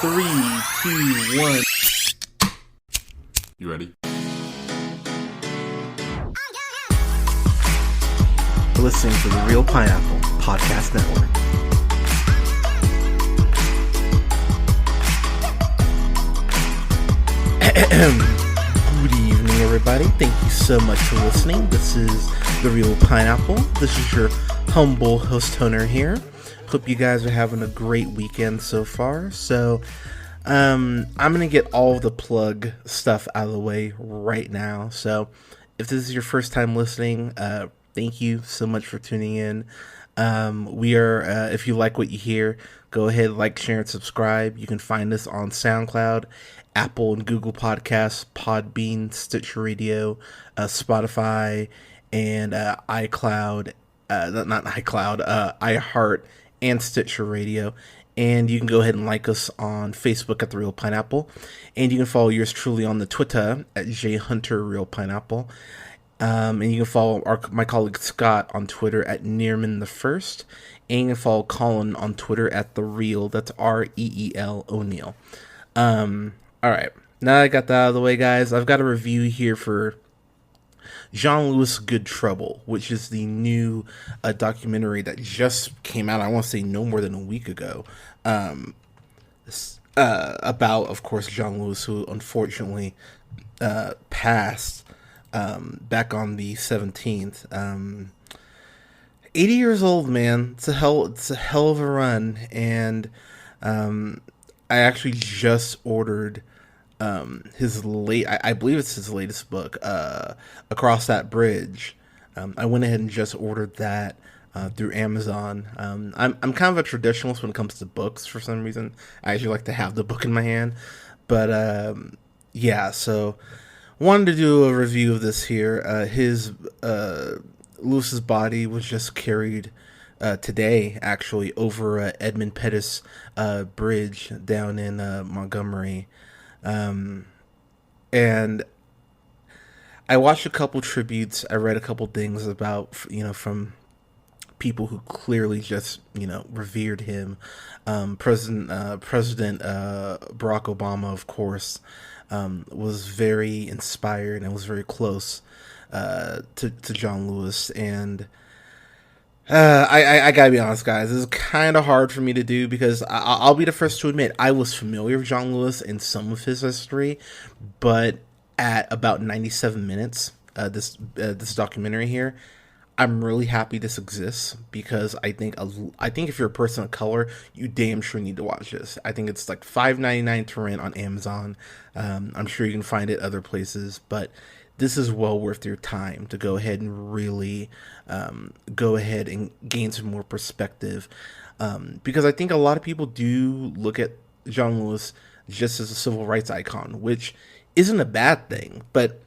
3, 2, 1. You ready? You're listening to the Real Pineapple Podcast Network. Good evening, everybody. Thank you so much for listening. This is the Real Pineapple. This is your humble host Toner here. Hope you guys are having a great weekend so far. So, I'm gonna get all the plug stuff out of the way right now. So, if this is your first time listening, thank you so much for tuning in. We are, if you like what you hear, go ahead, like, share, and subscribe. You can find us on SoundCloud, Apple and Google Podcasts, Podbean, Stitcher Radio, Spotify, and iCloud. Not iCloud, iHeart, and Stitcher Radio. And you can go ahead and like us on Facebook at The Real Pineapple. And you can follow yours truly on the Twitter at JHunterRealPineapple. And you can follow my colleague Scott on Twitter at Nearman1st. And you can follow Colin on Twitter at The Real. That's REEL O'Neill. Alright, now that I got that out of the way, guys, I've got a review here for John Lewis Good Trouble, which is the new documentary that just came out, I want to say no more than a week ago, about, of course, John Lewis, who unfortunately passed back on the 17th. 80 years old, man. It's a hell of a run, and I actually just ordered I believe it's his latest book, Across That Bridge. I went ahead and just ordered that through Amazon. I'm kind of a traditionalist when it comes to books for some reason. I actually like to have the book in my hand. But yeah, so wanted to do a review of this here. Lewis's body was just carried today, actually, over Edmund Pettus Bridge down in Montgomery. And I watched a couple tributes. I read a couple things about, from people who clearly just, revered him. President Barack Obama, of course, was very inspired and was very close to John Lewis. And I gotta be honest, guys, this is kind of hard for me to do because I'll be the first to admit I was familiar with John Lewis and some of his history, but at about 97 minutes, this documentary here, I'm really happy this exists because I think if you're a person of color, you damn sure need to watch this. I think it's like $5.99 to rent on Amazon. I'm sure you can find it other places, but this is well worth your time to go ahead and really go ahead and gain some more perspective. Because I think a lot of people do look at John Lewis just as a civil rights icon, which isn't a bad thing. But,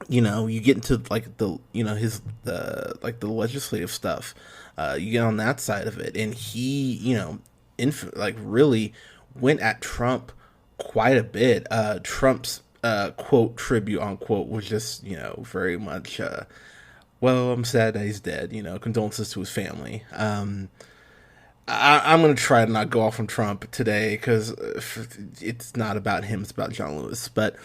you get into like the legislative stuff. You get on that side of it. And he, really went at Trump quite a bit. Trump's quote, tribute, unquote, was just, very much, I'm sad that he's dead, condolences to his family. I'm going to try to not go off on Trump today, because it's not about him, it's about John Lewis. But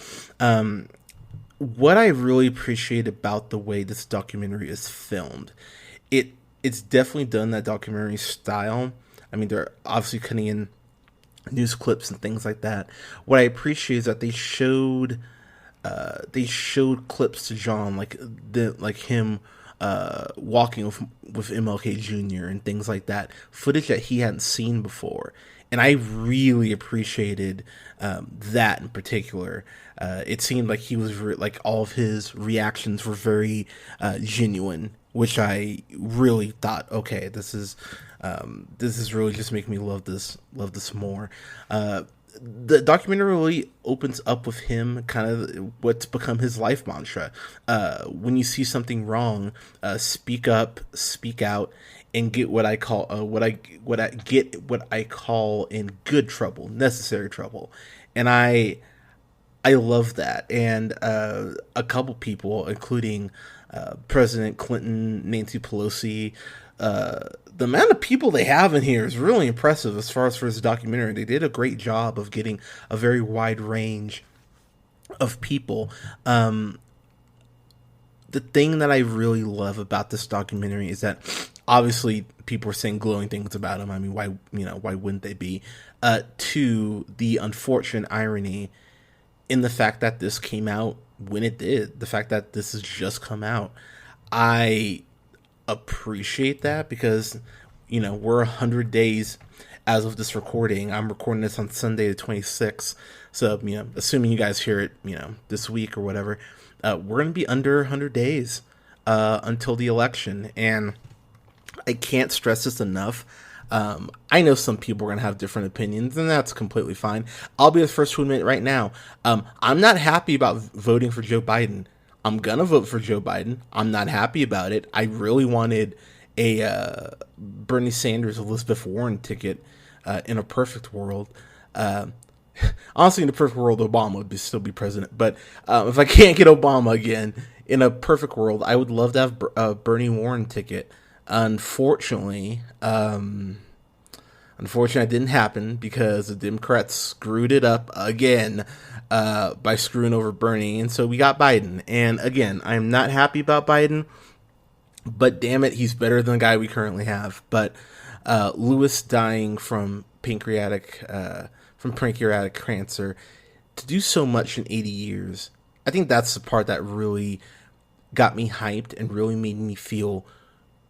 what I really appreciate about the way this documentary is filmed, it's definitely done that documentary style. I mean, they're obviously cutting in news clips and things like that. What I appreciate is that they showed clips to John, like him walking with MLK Jr. and things like that, footage that he hadn't seen before, and I really appreciated that in particular. It seemed like he was like all of his reactions were very genuine, which I really thought, okay, this is really just making me love this more. The documentary really opens up with him, kind of what's become his life mantra. When you see something wrong, speak up, speak out, and get what I call in good trouble, necessary trouble. And I love that. And a couple people, including President Clinton, Nancy Pelosi, the amount of people they have in here is really impressive as far as for this documentary. They did a great job of getting a very wide range of people. The thing that I really love about this documentary is that obviously people are saying glowing things about him. I mean, why wouldn't they be? To the unfortunate irony in the fact that this came out when it did, the fact that this has just come out. I appreciate that because, we're 100 days as of this recording. I'm recording this on Sunday the 26th. So, assuming you guys hear it, this week or whatever, we're going to be under 100 days until the election. And I can't stress this enough. I know some people are going to have different opinions, and that's completely fine. I'll be the first to admit right now, I'm not happy about voting for Joe Biden. I'm going to vote for Joe Biden. I'm not happy about it. I really wanted a Bernie Sanders, Elizabeth Warren ticket in a perfect world. Honestly, in a perfect world, Obama would still be president. But if I can't get Obama again, in a perfect world, I would love to have a Bernie Warren ticket. Unfortunately, it didn't happen because the Democrats screwed it up again by screwing over Bernie, and so we got Biden. And again, I'm not happy about Biden, but damn it, he's better than the guy we currently have. But Lewis dying from pancreatic cancer, to do so much in 80 years, I think that's the part that really got me hyped and really made me feel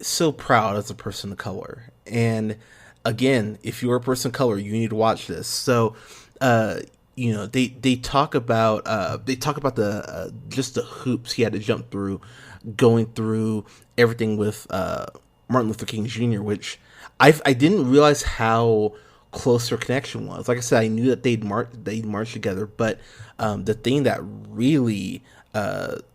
so proud as a person of color. And again, if you're a person of color, you need to watch this. So, they talk about the just the hoops he had to jump through, going through everything with Martin Luther King Jr., which I didn't realize how close their connection was. Like I said, I knew that they'd march together, but the thing that really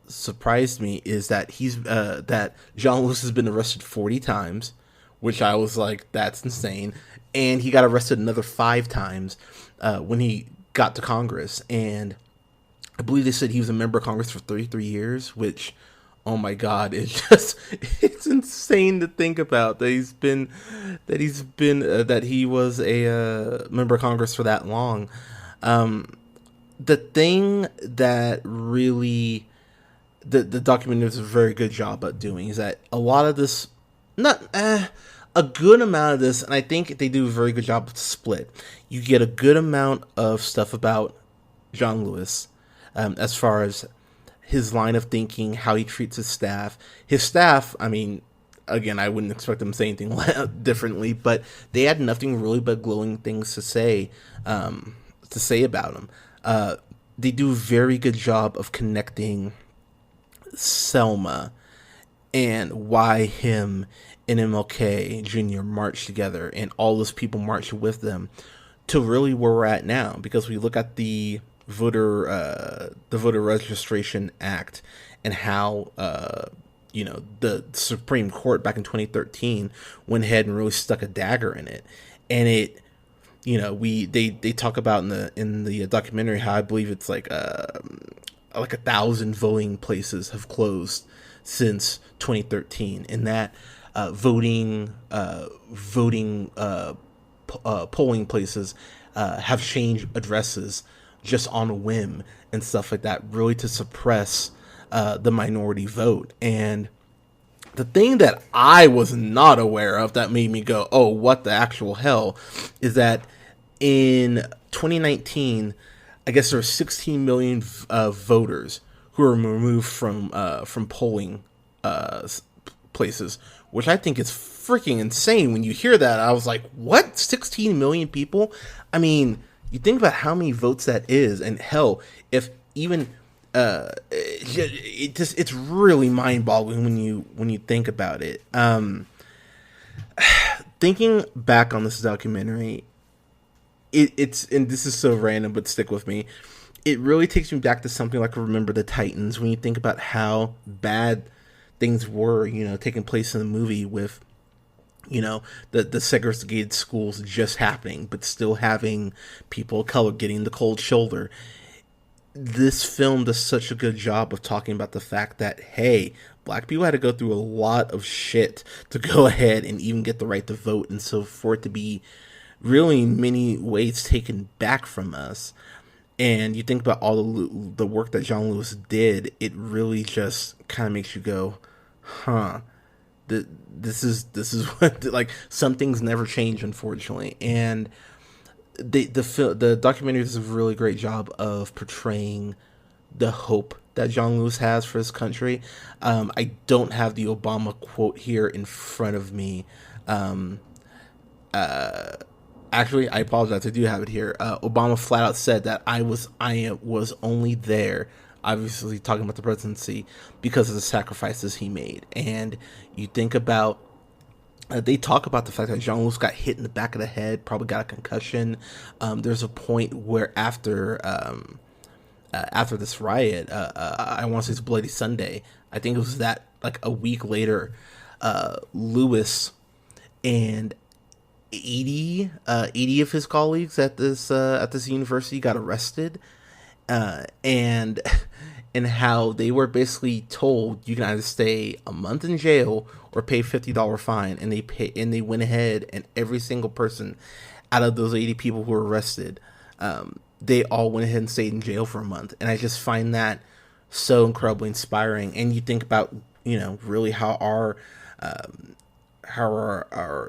surprised me is that that John Lewis has been arrested 40 times, which I was like, that's insane. And he got arrested another 5 times when he got to Congress. And I believe they said he was a member of Congress for 33 years, which, oh my God, it's insane to think about that he was a member of Congress for that long. The thing that really the documentary does a very good job at doing is that a lot of this, a good amount of this, and I think they do a very good job of split. You get a good amount of stuff about John Lewis, as far as his line of thinking, how he treats his staff. His staff, I mean, again, I wouldn't expect them to say anything differently, but they had nothing really but glowing things to say about him. They do a very good job of connecting Selma and why him and MLK Jr. marched together and all those people marched with them to really where we're at now. Because we look at the voter registration act and how the Supreme Court back in 2013 went ahead and really stuck a dagger in it, and it, they talk about in the documentary how I believe it's like 1,000 voting places have closed since 2013, and that polling places have changed addresses just on a whim and stuff like that, really to suppress the minority vote. And the thing that I was not aware of that made me go, oh, what the actual hell, is that in 2019, I guess there were 16 million voters who were removed from polling places, which I think is freaking insane. When you hear that, I was like, what? 16 million people? I mean, you think about how many votes that is, and hell, if even it's really mind-boggling when you think about it. Thinking back on this documentary, it's and this is so random, but stick with me. It really takes me back to something like Remember the Titans, when you think about how bad things were, taking place in the movie with, the segregated schools just happening, but still having people of color getting the cold shoulder. This film does such a good job of talking about the fact that, hey, black people had to go through a lot of shit to go ahead and even get the right to vote, and so for it to be really in many ways taken back from us. And you think about all the work that John Lewis did, it really just kind of makes you go, huh, this is what, like, some things never change, unfortunately. And the documentary does a really great job of portraying the hope that John Lewis has for his country. I don't have the Obama quote here in front of me. Actually, I apologize. I do have it here. Obama flat out said that I was only there, obviously talking about the presidency, because of the sacrifices he made. And you think about, they talk about the fact that John Lewis got hit in the back of the head, probably got a concussion. There's a point where after this riot, I want to say it's Bloody Sunday, I think it was that, like, a week later, Lewis and 80 of his colleagues at this university got arrested, and how they were basically told you can either stay a month in jail or pay $50 fine, and they went ahead, and every single person out of those 80 people who were arrested, they all went ahead and stayed in jail for a month. And I just find that so incredibly inspiring. And you think about, really how our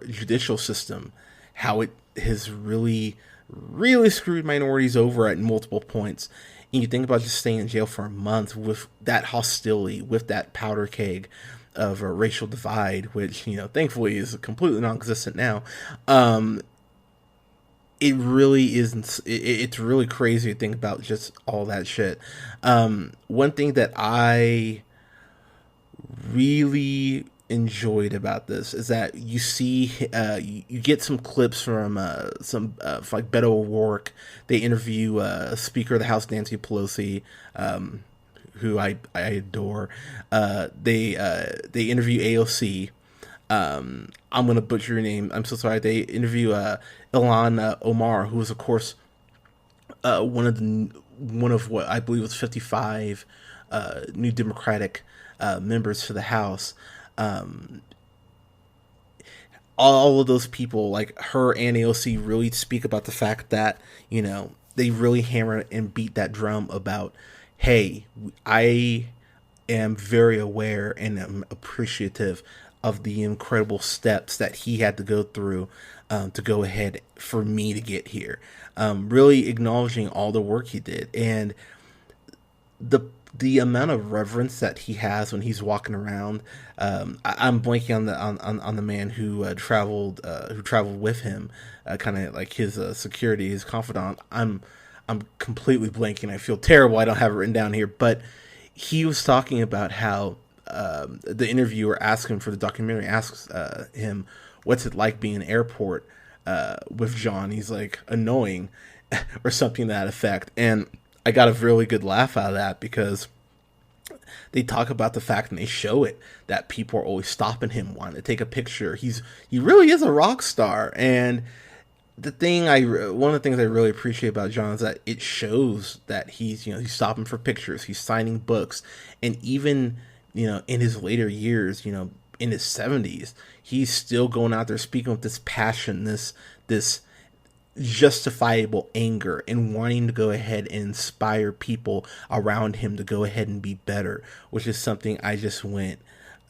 judicial system, how it has really, really screwed minorities over at multiple points. And you think about just staying in jail for a month with that hostility, with that powder keg of a racial divide, which, thankfully is completely non-existent now. It really isn't. It's really crazy to think about just all that shit. One thing that I really enjoyed about this is that you see, you get some clips from like Beto O'Rourke. They interview Speaker of the House Nancy Pelosi, who I adore. They interview AOC. I'm gonna butcher your name. I'm so sorry. They interview Ilhan Omar, who is, of course, one of what I believe was 55 new Democratic members for the House. All of those people, like her and AOC, really speak about the fact that, they really hammer and beat that drum about, hey, I am very aware and am appreciative of the incredible steps that he had to go through to go ahead for me to get here. Really acknowledging all the work he did, and the amount of reverence that he has when he's walking around. I'm blanking on the man who traveled with him, kind of like his security, his confidant. I'm completely blanking. I feel terrible. I don't have it written down here, but he was talking about how the interviewer asked him for the documentary, asks him, what's it like being in an airport with John? He's like, annoying, or something to that effect. And I got a really good laugh out of that, because they talk about the fact, and they show it, that people are always stopping him, wanting to take a picture. He really is a rock star. And one of the things I really appreciate about John is that it shows that he's stopping for pictures, he's signing books, and even, in his later years, in his 70s, he's still going out there speaking with this passion, this justifiable anger, and wanting to go ahead and inspire people around him to go ahead and be better, which is something I just went,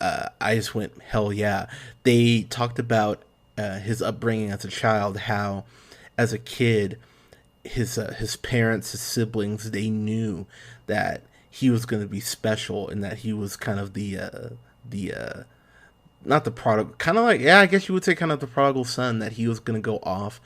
hell yeah. They talked about his upbringing as a child, how as a kid, his parents, his siblings, they knew that he was going to be special, and that he was kind of not the product, kind of like, yeah, I guess you would say kind of the prodigal son, that he was going to go off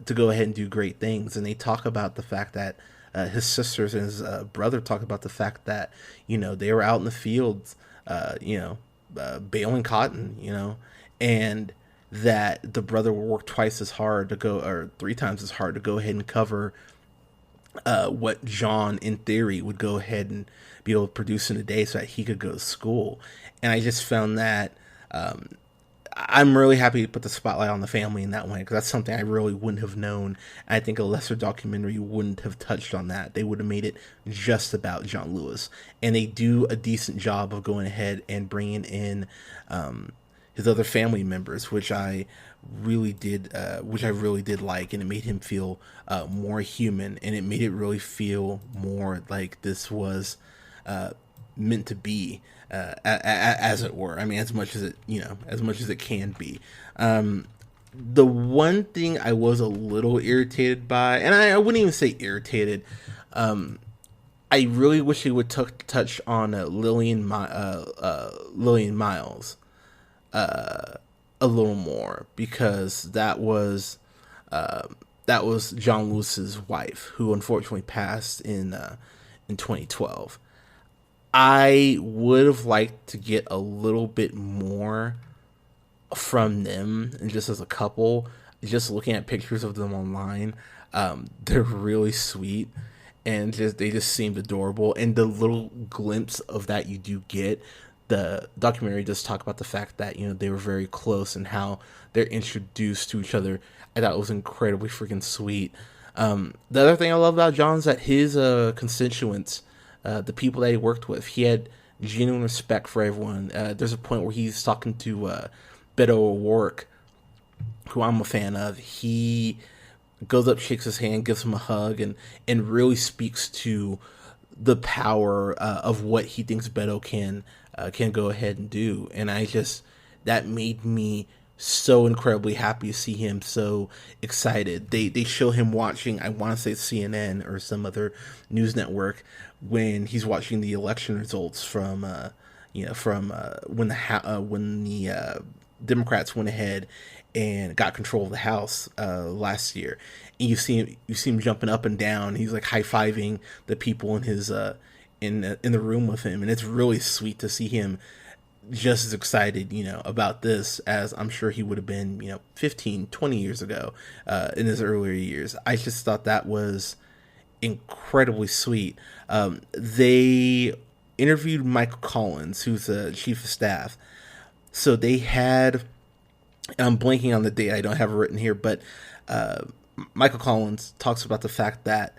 to go ahead and do great things. And they talk about the fact that his sisters and his brother talk about the fact that, they were out in the fields, baling cotton, and that the brother would work twice as hard or 3 times as hard to go ahead and cover what John, in theory, would go ahead and be able to produce in a day so that he could go to school. And I just found that I'm really happy to put the spotlight on the family in that way, because that's something I really wouldn't have known. I think a lesser documentary wouldn't have touched on that. They would have made it just about John Lewis, and they do a decent job of going ahead and bringing in his other family members, which I really did like, and it made him feel more human, and it made it really feel more like this was meant to be, as it were. I mean, as much as it can be. The one thing I was a little irritated by, and I wouldn't even say irritated, I really wish he would touch on Lillian Miles a little more, because that was John Lewis's wife, who unfortunately passed in 2012. I would have liked to get a little bit more from them, and just as a couple, just looking at pictures of them online, they're really sweet, and they just seemed adorable. And the little glimpse of that you do get, the documentary does talk about the fact that, they were very close and how they're introduced to each other. I thought it was incredibly freaking sweet. The other thing I love about John is that his constituents, the people that he worked with, he had genuine respect for everyone. There's a point where he's talking to Beto O'Rourke, who I'm a fan of. He goes up, shakes his hand, gives him a hug, and really speaks to the power of what he thinks Beto can go ahead and do. And that made me so incredibly happy to see him so excited. They show him watching, I want to say CNN or some other news network, when he's watching the election results from when the Democrats went ahead and got control of the House last year. And you see him jumping up and down. He's like high-fiving the people in his in the room with him, and it's really sweet to see him just as excited, about this as I'm sure he would have been, 15, 20 years ago, in his earlier years. I just thought that was incredibly sweet. They interviewed Michael Collins, who's the chief of staff. So they had, I'm blanking on the date, I don't have it written here, but Michael Collins talks about the fact that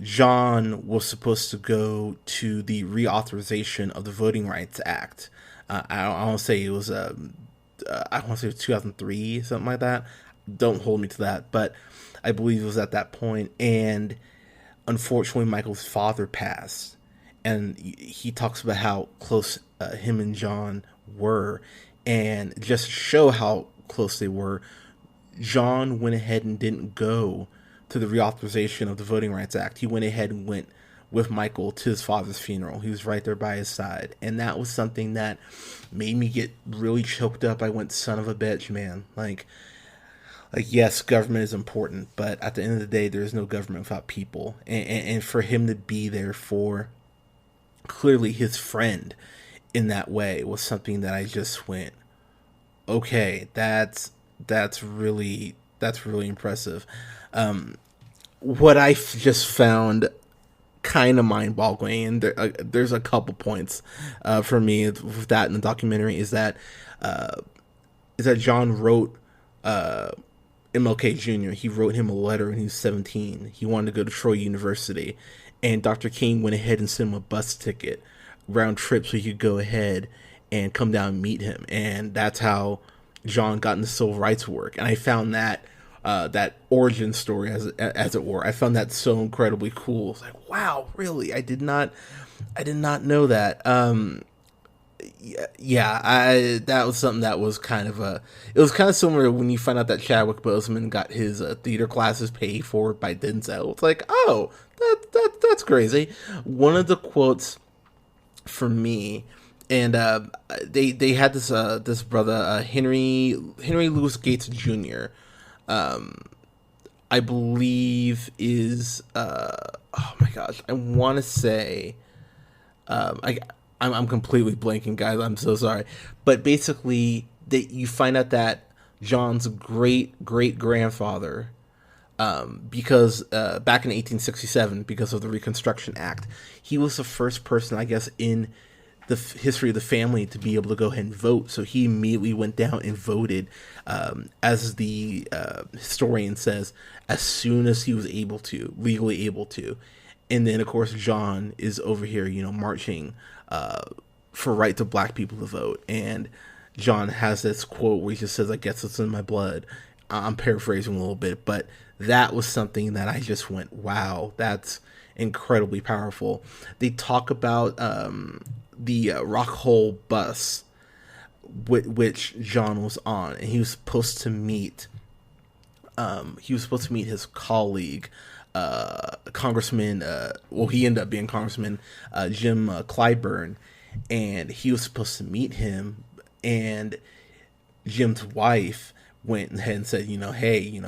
John was supposed to go to the reauthorization of the Voting Rights Act. I want to say it was 2003, something like that. Don't hold me to that, but I believe it was at that point. And unfortunately, Michael's father passed, and he talks about how close him and John were, and just to show how close they were, John went ahead and didn't go to the reauthorization of the Voting Rights Act. He went ahead and went with Michael to his father's funeral. He was right there by his side. And that was something that made me get really choked up. I went, son of a bitch, man. Like yes, government is important, but at the end of the day, there is no government without people. And for him to be there for clearly his friend in that way was something that I just went, okay, that's really impressive. What I just found kind of mind-boggling, and there's a couple points for me with that in the documentary, is that John wrote MLK Jr. He wrote him a letter when he was 17. He wanted to go to Troy University, and Dr. King went ahead and sent him a bus ticket round trip so he could go ahead and come down and meet him. And that's how John got into civil rights work. And I found that that origin story, as it were, I found that so incredibly cool. It's like, wow, really? I did not know that. That was something that was kind of it was kind of similar when you find out that Chadwick Boseman got his theater classes paid for by Denzel. It's like, oh, that's crazy. One of the quotes for me, and they had this brother, Henry Louis Gates Jr. I believe is oh my gosh, I want to say I'm completely blanking, guys. I'm so sorry, but basically, you find out that John's great grandfather, because back in 1867, because of the Reconstruction Act, he was the first person, I guess, in history of the family to be able to go ahead and vote. So he immediately went down and voted, as the historian says, as soon as he was able to, legally able to. And then, of course, John is over here, marching for right to black people to vote. And John has this quote where he just says, "I guess it's in my blood." I'm paraphrasing a little bit, but that was something that I just went, wow, that's incredibly powerful. They talk about the Rockhole bus which John was on, and he was supposed to meet his colleague, Congressman, he ended up being Congressman Jim Clyburn, and he was supposed to meet him, and Jim's wife went ahead and said, hey, you're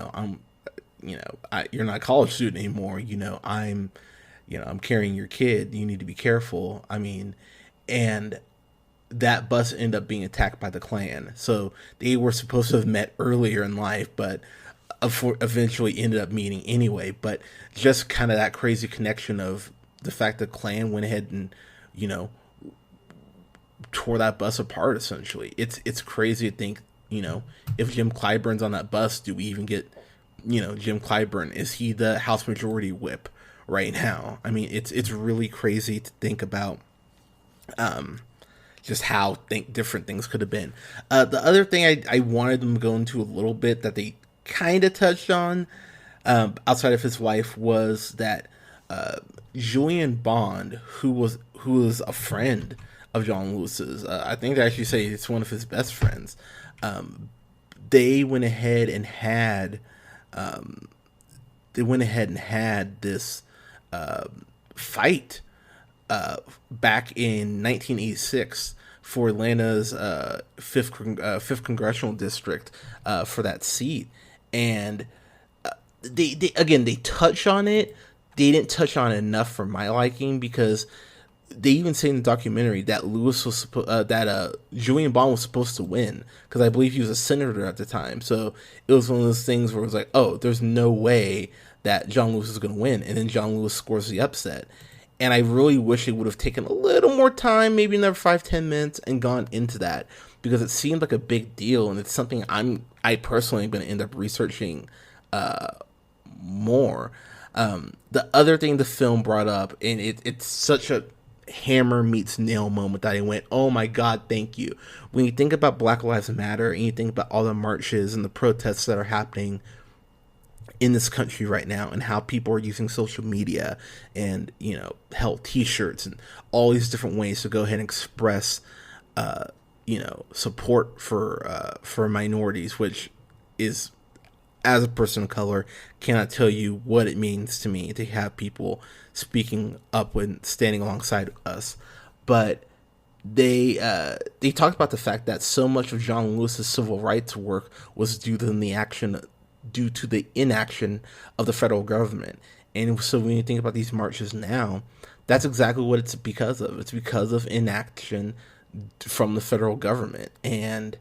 not a college student anymore. I'm carrying your kid. You need to be careful. And that bus ended up being attacked by the Klan. So they were supposed to have met earlier in life, but eventually ended up meeting anyway. But just kind of that crazy connection of the fact that Klan went ahead and, tore that bus apart, essentially. It's crazy to think, if Jim Clyburn's on that bus, do we even get, Jim Clyburn? Is he the House Majority Whip right now? It's really crazy to think about just how different things could have been. The other thing I wanted them to go into a little bit that they kind of touched on, outside of his wife, was that Julian Bond, who was a friend of John Lewis's, I think they actually say it's one of his best friends. They went ahead and had this fight back in 1986 for Atlanta's fifth congressional district for that seat, and they touch on it. They didn't touch on it enough for my liking, because they even say in the documentary that Julian Bond was supposed to win, because I believe he was a senator at the time. So it was one of those things where it was like, oh, there's no way that John Lewis is going to win, and then John Lewis scores the upset. And I really wish it would have taken a little more time, maybe another 5-10 minutes, and gone into that, because it seemed like a big deal, and it's something I personally am going to end up researching more. The other thing the film brought up, and it's such a hammer meets nail moment that I went, oh my God, thank you. When you think about Black Lives Matter, and you think about all the marches and the protests that are happening in this country right now, and how people are using social media and, hell, t-shirts and all these different ways to go ahead and express, support for minorities, which is, as a person of color, cannot tell you what it means to me to have people speaking up and standing alongside us. But they talked about the fact that so much of John Lewis's civil rights work was due to the inaction of the federal government. And so when you think about these marches now, that's exactly what it's because of. It's because of inaction from the federal government. And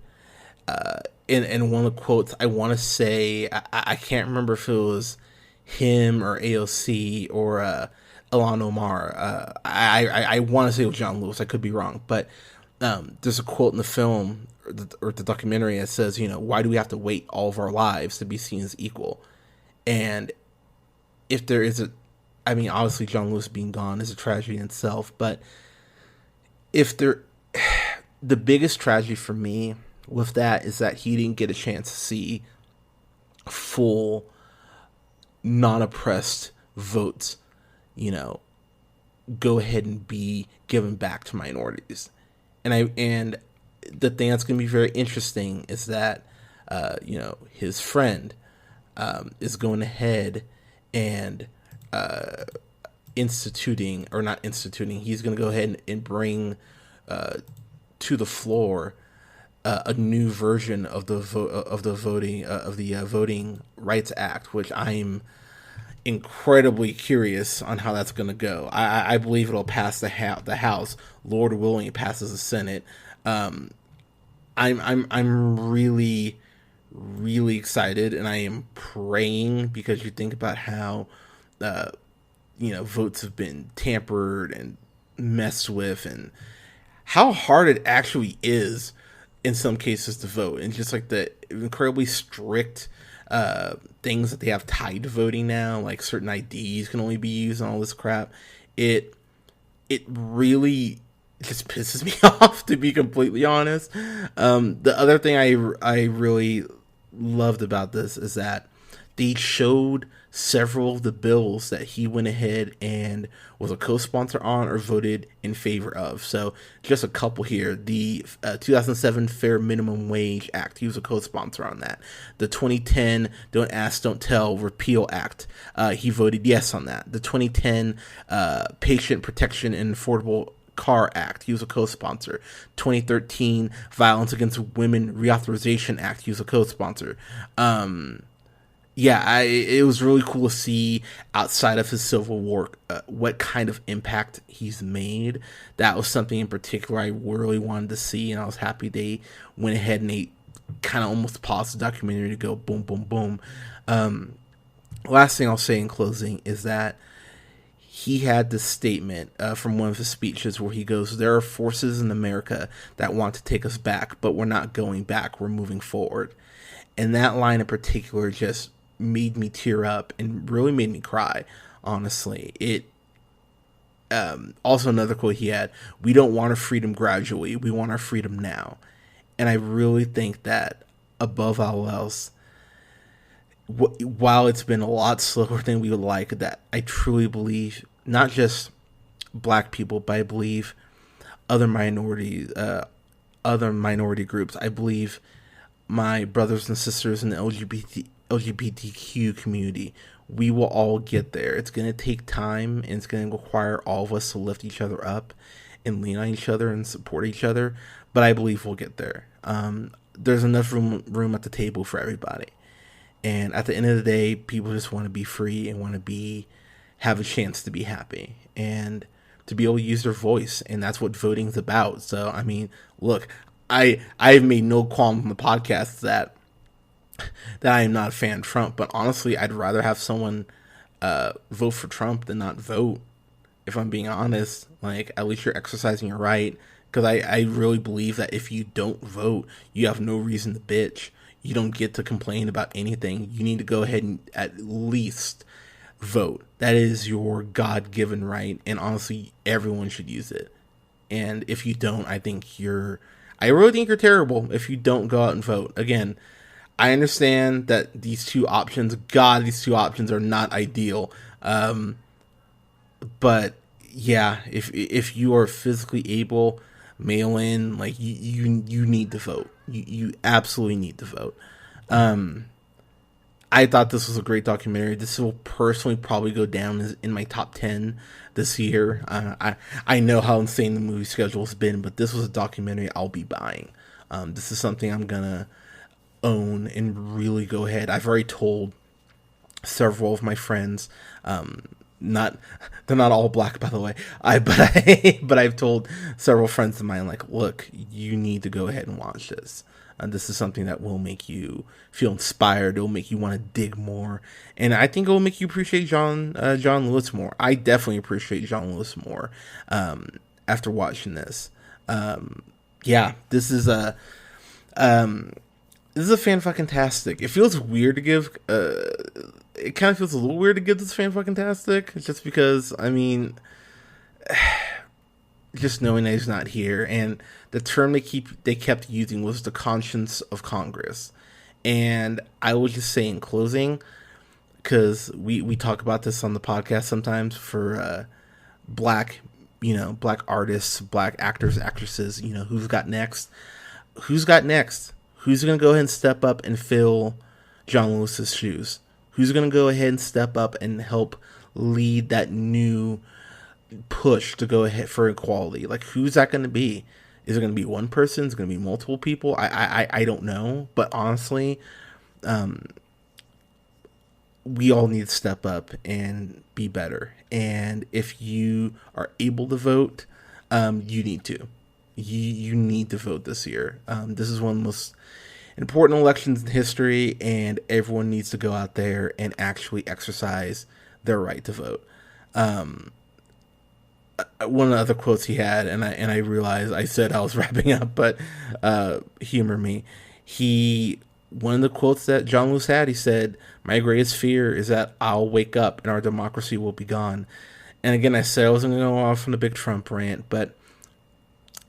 in one of the quotes, I want to say, I can't remember if it was him or AOC or Ilhan Omar. I want to say it was John Lewis. I could be wrong. But there's a quote in the film or the documentary that says, why do we have to wait all of our lives to be seen as equal? And if there is obviously John Lewis being gone is a tragedy in itself, but the biggest tragedy for me with that is that he didn't get a chance to see full non-oppressed votes, go ahead and be given back to minorities. And the thing that's going to be very interesting is that, his friend is going ahead and he's going to go ahead and bring to the floor a new version of the Voting Rights Act, which I'm incredibly curious on how that's going to go. I believe it'll pass the House. Lord willing, it passes the Senate. I'm really, really excited, and I am praying, because you think about how votes have been tampered and messed with, and how hard it actually is in some cases to vote, and just like the incredibly strict things that they have tied to voting now, like certain IDs can only be used and all this crap. It really just pisses me off, to be completely honest. The other thing I really loved about this is that they showed several of the bills that he went ahead and was a co-sponsor on or voted in favor of. So just a couple here. The 2007 Fair Minimum Wage Act, he was a co-sponsor on that. The 2010 Don't Ask, Don't Tell Repeal Act, he voted yes on that. The 2010 Patient Protection and Affordable Care Act, he was a co-sponsor. 2013 Violence Against Women Reauthorization Act, he was a co-sponsor. It was really cool to see outside of his Civil War what kind of impact he's made. That was something in particular I really wanted to see, and I was happy they went ahead and they kind of almost paused the documentary to go boom, boom, boom. Last thing I'll say in closing is that he had this statement from one of his speeches where he goes, "There are forces in America that want to take us back, but we're not going back, we're moving forward." And that line in particular just made me tear up and really made me cry, honestly. It also, another quote he had, "We don't want our freedom gradually, we want our freedom now." And I really think that above all else, while it's been a lot slower than we would like, that I truly believe not just black people, but I believe other minority groups. I believe my brothers and sisters in the LGBTQ community, we will all get there. It's going to take time, and it's going to require all of us to lift each other up and lean on each other and support each other, but I believe we'll get there. There's enough room at the table for everybody. And at the end of the day, people just want to be free and want to have a chance to be happy and to be able to use their voice. And that's what voting's about. So, I mean, look, I've made no qualm from the podcast that I am not a fan of Trump, but honestly, I'd rather have someone vote for Trump than not vote. If I'm being honest, like, at least you're exercising your right. Because I really believe that if you don't vote, you have no reason to bitch. You don't get to complain about anything. You need to go ahead and at least vote. That is your God-given right, and honestly, everyone should use it. And if you don't, I really think you're terrible if you don't go out and vote. Again, I understand that these two options are not ideal. But yeah, if you are physically able, mail in, like, you need to vote. You absolutely need to vote. I thought this was a great documentary. This will personally probably go down in my top 10 this year. I know how insane the movie schedule has been, but this was a documentary I'll be buying. This is something I'm gonna own and really go ahead. I've already told several of my friends, they're not all black, by the way. But I've told several friends of mine, like, look, you need to go ahead and watch this. This is something that will make you feel inspired. It will make you want to dig more, and I think it will make you appreciate John Lewis more. I definitely appreciate John Lewis more after watching this. This is a fan-fucking-tastic. It feels weird to give. It kind of feels a little weird to give this fan-fucking-tastic, just because, I mean, just knowing that he's not here, and the term they kept using was the conscience of Congress. And I will just say in closing, because we talk about this on the podcast sometimes for black artists, black actors, actresses, who's got next? Who's going to go ahead and step up and fill John Lewis's shoes? Who's going to go ahead and step up and help lead that new push to go ahead for equality? Like, who's that going to be? Is it going to be one person? Is it going to be multiple people? I don't know. But honestly, we all need to step up and be better. And if you are able to vote, you need to. You need to vote this year. This is one of the most important elections in history, and everyone needs to go out there and actually exercise their right to vote. one of the other quotes he had, and I realized I said I was wrapping up, but humor me. One of the quotes that John Lewis had, he said, "My greatest fear is that I'll wake up and our democracy will be gone." And again, I said I wasn't going to go off on the big Trump rant, but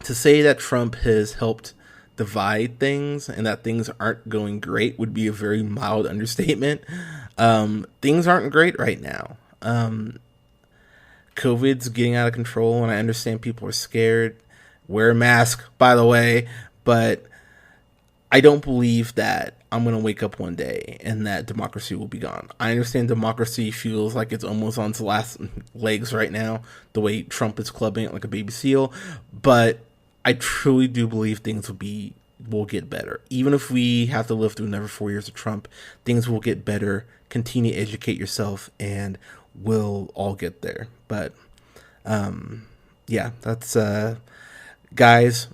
to say that Trump has helped divide things and that things aren't going great would be a very mild understatement. Things aren't great right now. COVID's getting out of control, and I understand people are scared. Wear a mask, by the way, but I don't believe that I'm going to wake up one day and that democracy will be gone. I understand democracy feels like it's almost on its last legs right now, the way Trump is clubbing it like a baby seal, but I truly do believe things will get better. Even if we have to live through another 4 years of Trump, things will get better. Continue to educate yourself, and we'll all get there. But yeah, that's guys,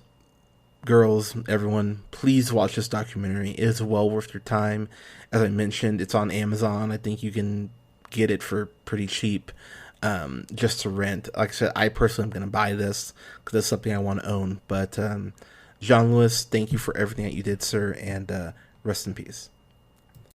girls, everyone, please watch this documentary. It is well worth your time. As I mentioned, it's on Amazon. I think you can get it for pretty cheap, just to rent. Like I said, I personally am going to buy this because it's something I want to own. But John Lewis, thank you for everything that you did, sir, and rest in peace.